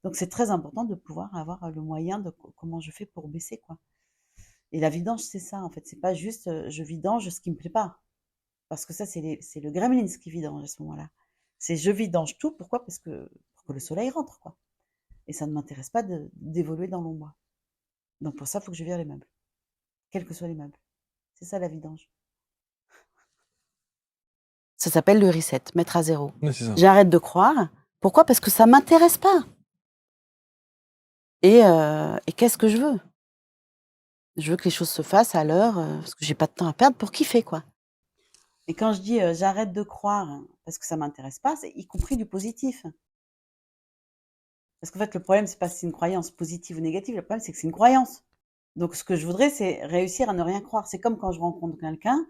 Speaker 1: Donc c'est très important de pouvoir avoir le moyen de comment je fais pour baisser quoi. Et la vidange c'est ça en fait, c'est pas juste je vidange ce qui me plaît pas, parce que ça c'est le gremlins qui vidange à ce moment-là. C'est je vidange tout, pourquoi? Parce que pour que le soleil rentre quoi. Et ça ne m'intéresse pas d'évoluer dans l'ombre. Donc pour ça, il faut que je vire les meubles, quels que soient les meubles. C'est ça la vidange. Ça s'appelle le reset, mettre à zéro.
Speaker 2: Ouais, c'est ça.
Speaker 1: J'arrête de croire. Pourquoi? Parce que ça m'intéresse pas. Et qu'est-ce que je veux? Je veux que les choses se fassent à l'heure, parce que j'ai pas de temps à perdre pour kiffer, quoi. Et quand je dis j'arrête de croire parce que ça m'intéresse pas, c'est y compris du positif. Parce qu'en fait, le problème, c'est pas si c'est une croyance positive ou négative, le problème, c'est que c'est une croyance. Donc, ce que je voudrais, c'est réussir à ne rien croire. C'est comme quand je rencontre quelqu'un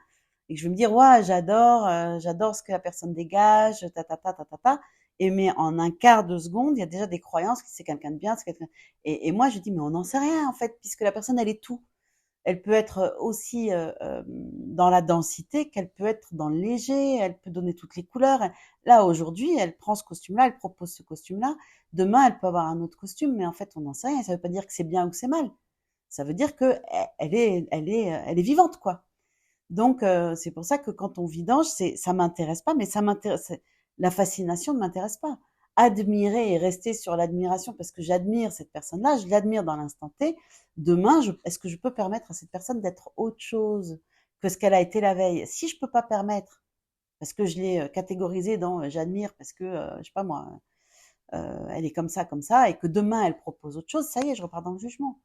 Speaker 1: et que je vais me dire, ouais, j'adore ce que la personne dégage, ta. Et mais en un quart de seconde, il y a déjà des croyances que c'est quelqu'un de bien, c'est quelqu'un. Et moi, je dis, mais on n'en sait rien en fait, puisque la personne, elle est tout. Elle peut être aussi dans la densité, qu'elle peut être dans le léger, elle peut donner toutes les couleurs. Là, aujourd'hui, elle prend ce costume-là, elle propose ce costume-là. Demain, elle peut avoir un autre costume, mais en fait, on n'en sait rien. Ça ne veut pas dire que c'est bien ou que c'est mal. Ça veut dire que elle est vivante, quoi. Donc, c'est pour ça que quand on vidange, ça m'intéresse pas, mais ça m'intéresse. La fascination ne m'intéresse pas. Admirer et rester sur l'admiration parce que j'admire cette personne-là, je l'admire dans l'instant T. Demain, est-ce que je peux permettre à cette personne d'être autre chose que ce qu'elle a été la veille? Si je peux pas permettre, parce que je l'ai catégorisée dans j'admire parce que, je sais pas moi, elle est comme ça, et que demain elle propose autre chose, ça y est, je repars dans le jugement.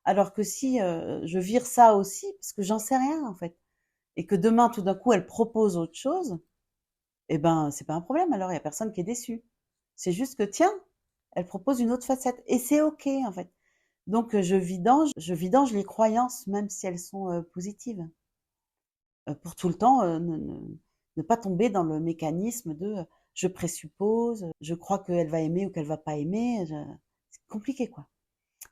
Speaker 1: Alors que si je vire ça aussi, parce que j'en sais rien en fait, et que demain tout d'un coup elle propose autre chose, eh ben c'est pas un problème. Alors il y a personne qui est déçu. C'est juste que tiens, elle propose une autre facette et c'est ok en fait. Donc je vidange les croyances même si elles sont positives. pour tout le temps ne pas tomber dans le mécanisme de je présuppose, je crois qu'elle va aimer ou qu'elle va pas aimer. C'est compliqué, quoi.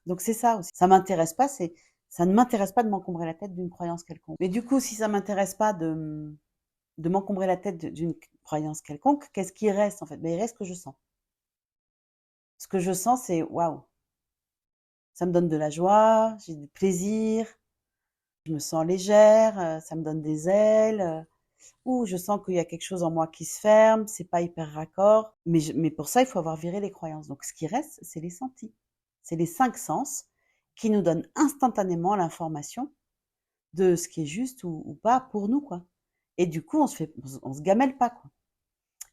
Speaker 1: Donc c'est ça aussi. Ça m'intéresse pas, ça ne m'intéresse pas de m'encombrer la tête d'une croyance quelconque. Mais du coup, si ça m'intéresse pas de m'encombrer la tête d'une croyance quelconque, qu'est-ce qui reste en fait? Ben, il reste ce que je sens. Ce que je sens, c'est waouh, ça me donne de la joie, j'ai du plaisir, je me sens légère, ça me donne des ailes, ou je sens qu'il y a quelque chose en moi qui se ferme, c'est pas hyper raccord. Mais pour ça, il faut avoir viré les croyances. Donc ce qui reste, c'est les sentis. C'est les 5 sens qui nous donnent instantanément l'information de ce qui est juste ou pas pour nous, quoi. Et du coup, on se gamelle pas, quoi.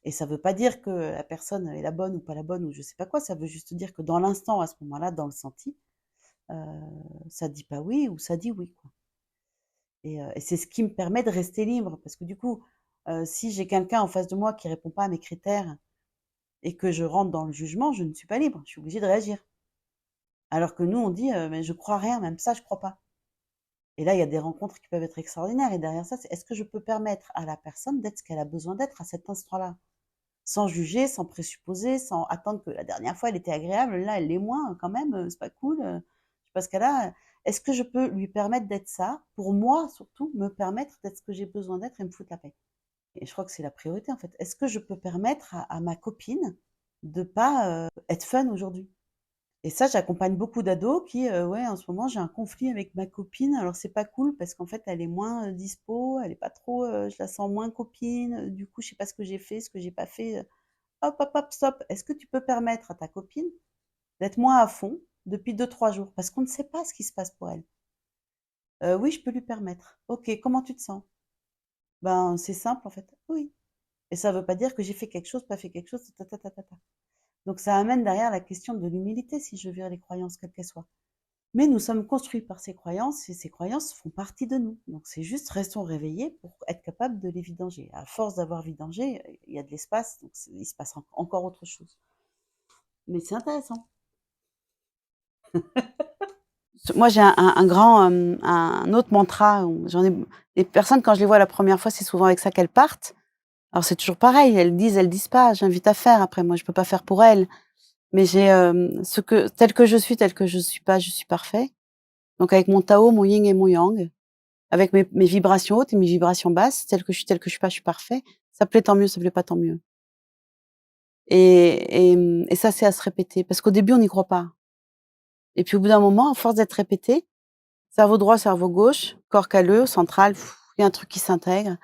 Speaker 1: Et ça veut pas dire que la personne est la bonne ou pas la bonne ou je sais pas quoi. Ça veut juste dire que dans l'instant, à ce moment-là, dans le senti, ça dit pas oui ou ça dit oui, quoi. Et c'est ce qui me permet de rester libre. Parce que du coup, si j'ai quelqu'un en face de moi qui répond pas à mes critères et que je rentre dans le jugement, je ne suis pas libre. Je suis obligée de réagir. Alors que nous, on dit, mais je crois rien, même ça, je crois pas. Et là, il y a des rencontres qui peuvent être extraordinaires. Et derrière ça, c'est est-ce que je peux permettre à la personne d'être ce qu'elle a besoin d'être à cet instant-là? Sans juger, sans présupposer, sans attendre que la dernière fois elle était agréable, là elle l'est moins quand même, c'est pas cool, je sais pas ce qu'elle a. Est-ce que je peux lui permettre d'être ça? Pour moi surtout, me permettre d'être ce que j'ai besoin d'être et me foutre la paix. Et je crois que c'est la priorité en fait. Est-ce que je peux permettre à ma copine de pas être fun aujourd'hui? Et ça, j'accompagne beaucoup d'ados qui, ouais, en ce moment, j'ai un conflit avec ma copine. Alors, c'est pas cool parce qu'en fait, elle est moins dispo, elle est pas trop, je la sens moins copine. Du coup, je sais pas ce que j'ai fait, ce que j'ai pas fait. Hop, hop, hop, stop. Est-ce que tu peux permettre à ta copine d'être moins à fond depuis 2, 3 jours? Parce qu'on ne sait pas ce qui se passe pour elle. Oui, je peux lui permettre. Ok, comment tu te sens? Ben, c'est simple en fait. Oui. Et ça veut pas dire que j'ai fait quelque chose, pas fait quelque chose, ta, ta, ta, ta, ta. Donc ça amène derrière la question de l'humilité, si je veux dire les croyances, quelles qu'elles soient. Mais nous sommes construits par ces croyances et ces croyances font partie de nous. Donc c'est juste restons réveillés pour être capable de les vidanger. À force d'avoir vidangé, il y a de l'espace, donc il se passe encore autre chose. Mais c'est intéressant. Moi j'ai un autre mantra. J'en ai les personnes quand je les vois la première fois, c'est souvent avec ça qu'elles partent. Alors c'est toujours pareil, elles disent pas. J'invite à faire. Après moi je peux pas faire pour elles. Mais j'ai tel que je suis pas, je suis parfait. Donc avec mon Tao, mon Yin et mon Yang, avec mes vibrations hautes et mes vibrations basses, tel que je suis pas, je suis parfait. Ça plaît tant mieux, ça plaît pas tant mieux. Et ça c'est à se répéter parce qu'au début on n'y croit pas. Et puis au bout d'un moment, à force d'être répété, cerveau droit, cerveau gauche, corps calleux, central, il y a un truc qui s'intègre.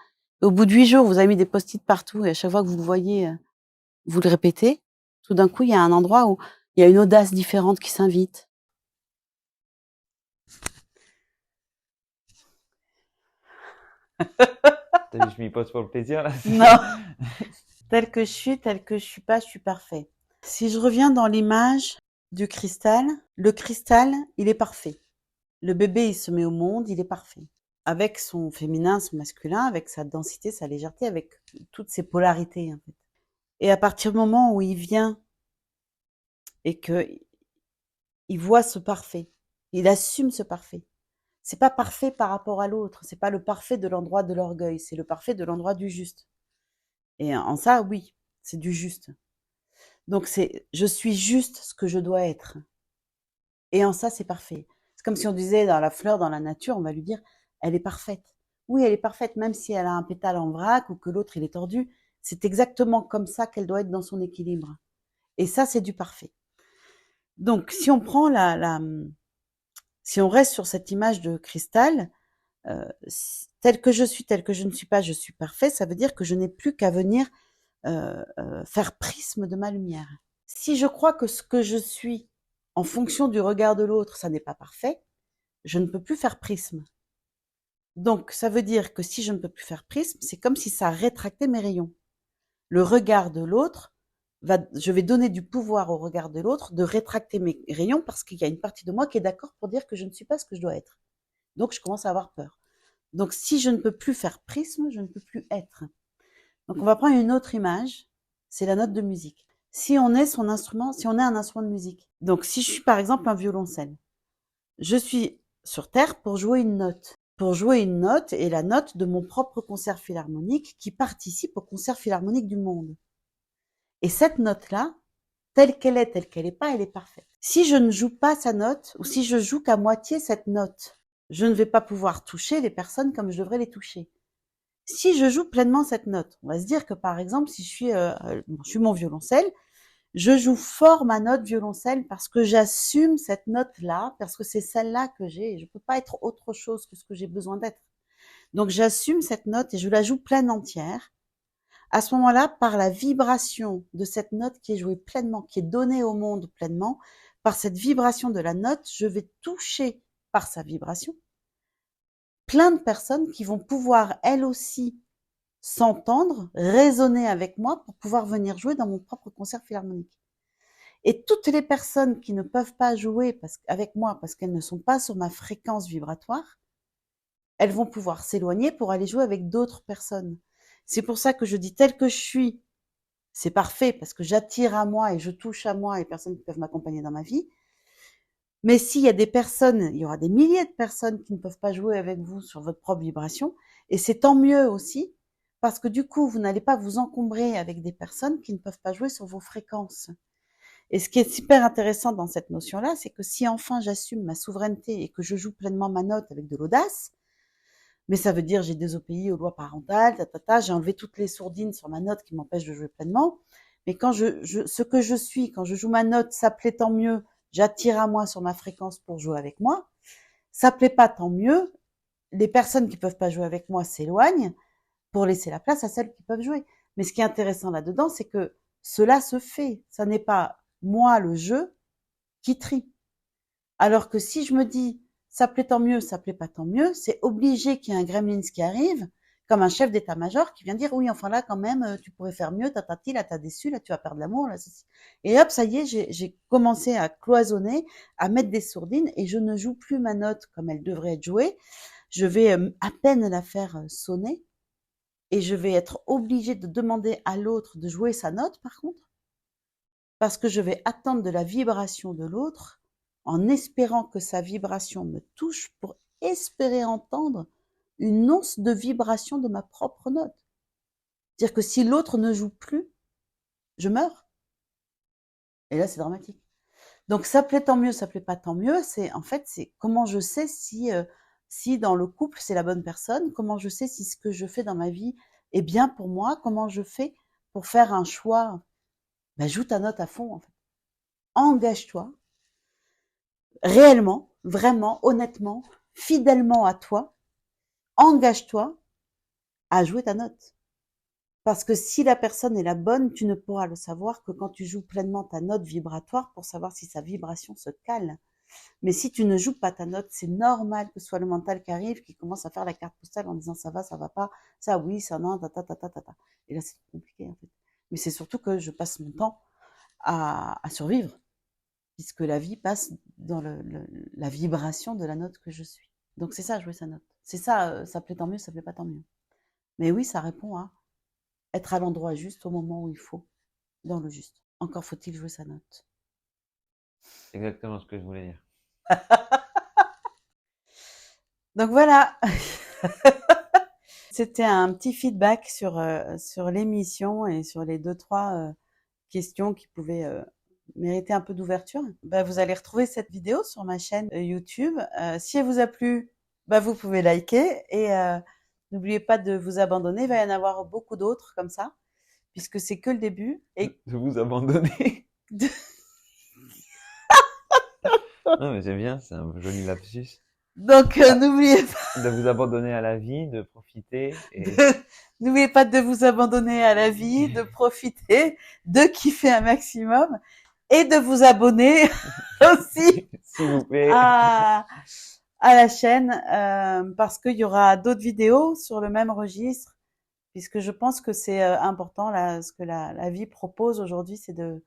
Speaker 1: Et au bout de 8 jours, vous avez mis des post-it partout et à chaque fois que vous le voyez, vous le répétez. Tout d'un coup, il y a un endroit où il y a une audace différente qui s'invite.
Speaker 3: T'as vu, je m'y pose pour le plaisir, là.
Speaker 1: Non. Tel que je suis pas, je suis parfait. Si je reviens dans l'image du cristal, le cristal, il est parfait. Le bébé, il se met au monde, il est parfait. Avec son féminin, son masculin, avec sa densité, sa légèreté, avec toutes ses polarités, en fait. Et à partir du moment où il vient et que il voit ce parfait, il assume ce parfait. C'est pas parfait par rapport à l'autre, c'est pas le parfait de l'endroit de l'orgueil, c'est le parfait de l'endroit du juste. Et en ça, oui, c'est du juste. Donc c'est je suis juste ce que je dois être. Et en ça, c'est parfait. C'est comme si on disait dans la fleur, dans la nature, on va lui dire, elle est parfaite. Oui, elle est parfaite, même si elle a un pétale en vrac ou que l'autre, il est tordu. C'est exactement comme ça qu'elle doit être dans son équilibre. Et ça, c'est du parfait. Donc, si on prend si on reste sur cette image de cristal, tel que je suis, tel que je ne suis pas, je suis parfait, ça veut dire que je n'ai plus qu'à venir faire prisme de ma lumière. Si je crois que ce que je suis, en fonction du regard de l'autre, ça n'est pas parfait, je ne peux plus faire prisme. Donc, ça veut dire que si je ne peux plus faire prisme, c'est comme si ça rétractait mes rayons. Le regard de l'autre, je vais donner du pouvoir au regard de l'autre de rétracter mes rayons parce qu'il y a une partie de moi qui est d'accord pour dire que je ne suis pas ce que je dois être. Donc, je commence à avoir peur. Donc, si je ne peux plus faire prisme, je ne peux plus être. Donc, on va prendre une autre image, c'est la note de musique. Si on est son instrument, si on est un instrument de musique. Donc, si je suis par exemple un violoncelle, je suis sur Terre pour jouer une note. pour jouer une note et la note de mon propre concert philharmonique qui participe au concert philharmonique du monde. Et cette note-là, telle qu'elle est pas, elle est parfaite. Si je ne joue pas sa note, ou si je joue qu'à moitié cette note, je ne vais pas pouvoir toucher les personnes comme je devrais les toucher. Si je joue pleinement cette note, on va se dire que par exemple, si je suis mon violoncelle, je joue fort ma note violoncelle parce que j'assume cette note-là, parce que c'est celle-là que j'ai, et je peux pas être autre chose que ce que j'ai besoin d'être. Donc j'assume cette note et je la joue pleine entière. À ce moment-là, par la vibration de cette note qui est jouée pleinement, qui est donnée au monde pleinement, par cette vibration de la note, je vais toucher par sa vibration plein de personnes qui vont pouvoir elles aussi s'entendre, résonner avec moi pour pouvoir venir jouer dans mon propre concert philharmonique. Et toutes les personnes qui ne peuvent pas jouer avec moi parce qu'elles ne sont pas sur ma fréquence vibratoire, elles vont pouvoir s'éloigner pour aller jouer avec d'autres personnes. C'est pour ça que je dis tel que je suis, c'est parfait parce que j'attire à moi et je touche à moi les personnes qui peuvent m'accompagner dans ma vie. Mais s'il y a des personnes, il y aura des milliers de personnes qui ne peuvent pas jouer avec vous sur votre propre vibration, et c'est tant mieux aussi, parce que du coup, vous n'allez pas vous encombrer avec des personnes qui ne peuvent pas jouer sur vos fréquences. Et ce qui est super intéressant dans cette notion-là, c'est que si enfin j'assume ma souveraineté et que je joue pleinement ma note avec de l'audace, mais ça veut dire j'ai désobéi aux lois parentales, j'ai enlevé toutes les sourdines sur ma note qui m'empêchent de jouer pleinement. Mais quand ce que je suis, quand je joue ma note, ça plaît tant mieux, j'attire à moi sur ma fréquence pour jouer avec moi. Ça plaît pas tant mieux, les personnes qui peuvent pas jouer avec moi s'éloignent pour laisser la place à celles qui peuvent jouer. Mais ce qui est intéressant là-dedans, c'est que cela se fait. Ça n'est pas moi le jeu qui trie. Alors que si je me dis ça plaît tant mieux, ça plaît pas tant mieux, c'est obligé qu'il y ait un gremlins qui arrive, comme un chef d'état-major qui vient dire oui, enfin là quand même, tu pourrais faire mieux, tatati, là t'as déçu, là tu vas perdre l'amour, là ceci. Et hop, ça y est, j'ai commencé à cloisonner, à mettre des sourdines et je ne joue plus ma note comme elle devrait être jouée. Je vais à peine la faire sonner et je vais être obligée de demander à l'autre de jouer sa note par contre, parce que je vais attendre de la vibration de l'autre en espérant que sa vibration me touche pour espérer entendre une once de vibration de ma propre note. C'est-à-dire que si l'autre ne joue plus, je meurs. Et là, c'est dramatique. Donc, ça plaît tant mieux, ça plaît pas tant mieux. C'est comment je sais si dans le couple c'est la bonne personne, comment je sais si ce que je fais dans ma vie est bien pour moi, comment je fais pour faire un choix. Ben, joue ta note à fond, en fait. Engage-toi réellement, vraiment, honnêtement, fidèlement à toi, engage-toi à jouer ta note. Parce que si la personne est la bonne, tu ne pourras le savoir que quand tu joues pleinement ta note vibratoire pour savoir si sa vibration se cale. Mais si tu ne joues pas ta note, c'est normal que ce soit le mental qui arrive, qui commence à faire la carte postale en disant ça va pas, ça oui, ça non, ta. Et là, c'est compliqué, en fait. Mais c'est surtout que je passe mon temps à survivre, puisque la vie passe dans la vibration de la note que je suis. Donc c'est ça, jouer sa note. C'est ça, ça plaît tant mieux, ça plaît pas tant mieux. Mais oui, ça répond à être à l'endroit juste au moment où il faut, dans le juste. Encore faut-il jouer sa note.
Speaker 3: Exactement ce que je voulais dire.
Speaker 1: Donc voilà. C'était un petit feedback sur l'émission et sur les 2-3 questions qui pouvaient mériter un peu d'ouverture. Bah, vous allez retrouver cette vidéo sur ma chaîne YouTube. Si elle vous a plu, bah, vous pouvez liker et n'oubliez pas de vous abandonner. Il va y en avoir beaucoup d'autres comme ça, puisque c'est que le début. Et
Speaker 3: De vous abandonner. Non, mais j'aime bien, c'est un joli lapsus.
Speaker 1: donc n'oubliez pas
Speaker 3: De vous abandonner à la vie, de profiter et
Speaker 1: n'oubliez pas de vous abandonner à la vie, de profiter, de kiffer un maximum et de vous abonner aussi
Speaker 3: s'il vous plaît.
Speaker 1: à la chaîne parce qu'il y aura d'autres vidéos sur le même registre, puisque je pense que c'est important là, ce que la vie propose aujourd'hui, c'est de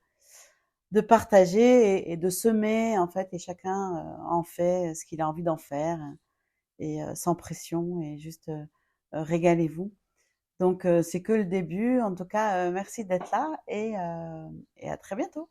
Speaker 1: partager et de semer en fait, et chacun en fait ce qu'il a envie d'en faire et sans pression et juste régalez-vous. Donc c'est que le début. En tout cas, merci d'être là et à très bientôt.